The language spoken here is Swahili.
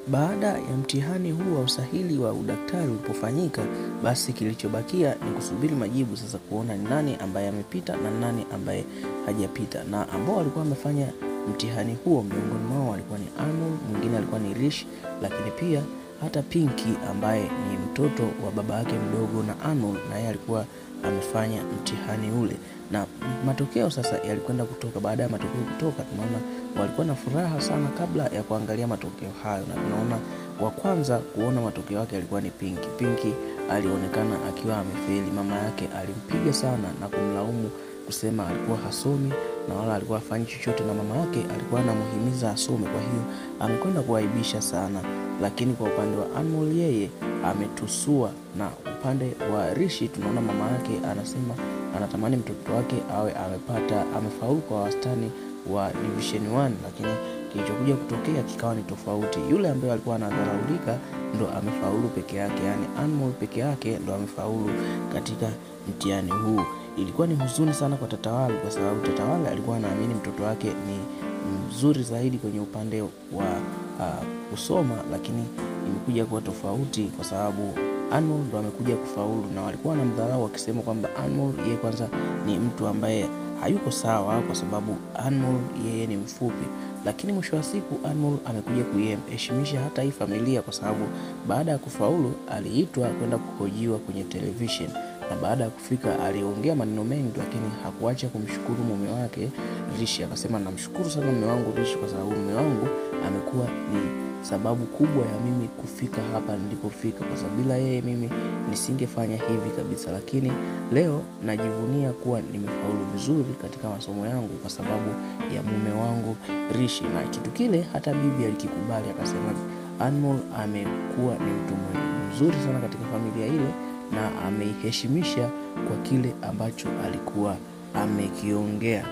Baada ya mtihani huu wa usahili wa udaktari ulipofanyika, basi kilichobakia ni kusubiri majibu sasa kuona ni nani ambaye amepita na nani ambaye hajapita. Na ambao walikuwa wamefanya mtihani huo miongoni mwao walikuwa ni Arnold, mwingine alikuwa ni Rishi, lakini pia hata Pinky ambaye ni mtoto wa baba yake mdogo na Arnold, na yeye alikuwa amefanya mtihani ule. Na matokeo sasa yalikwenda kutoka. Baada ya matokeo kutoka, tunaona walikuwa na furaha sana kabla ya kuangalia matokeo hayo, na tunaona wa kwanza kuona matokeo yake alikuwa ni Pinky. Pinky alionekana akiwa amefeli. Mama yake alimpiga sana na kumlaumu kusema alikuwa hasomi na wala alikuwa hafanyi chochote, na mama yake alikuwa anamuhimiza asome, kwa hiyo amekwenda kuaibisha sana. Lakini kwa upande wa Arnold, yeye ametusua, na upande wa Rishi tunaona mama yake anasema anatamani mtoto wake awe amefaulu kwa wastani wa division 1, lakini kilichokuja kutokea kikawa ni tofauti. Yule ambaye alikuwa anadharaulika ndo amefaulu peke yake, yani Arnold peke yake ndo amefaulu katika mtihani huu. Ilikuwa ni huzuni sana kwa Tatawale, kwa sababu Tatawale alikuwa anaamini mtoto wake ni mzuri zaidi kwenye upande wa kusoma, lakini imekuja kuwa tofauti kwa sababu Arnold ndo amekuja kufaulu, na walikuwa wanamdharau wakisema kwamba Arnold yeye kwanza ni mtu ambaye hayuko sawa kwa sababu Arnold yeye ni mfupi. Lakini mwisho wa siku Arnold amekuja kuiheshimisha hata hii familia, kwa sababu baada ya kufaulu aliitwa kwenda kuhojiwa kwenye television, na baada ya kufika aliongea maneno mengi, lakini hakuacha kumshukuru mume wake Rishi. Akasema, namshukuru sana mume wangu Rishi kwa sababu mume wangu amekuwa ni sababu kubwa ya mimi kufika hapa nilipofika, kwa sababu bila yeye mimi nisingefanya hivi kabisa. Lakini leo najivunia kuwa nimefaulu vizuri katika masomo yangu kwa sababu ya mume wangu Rishi. Na kitu kile hata bibi alikikubali, akasema Arnold amekuwa ni mtu mzuri sana katika familia ile na ameiheshimisha kwa kile ambacho alikuwa amekiongea.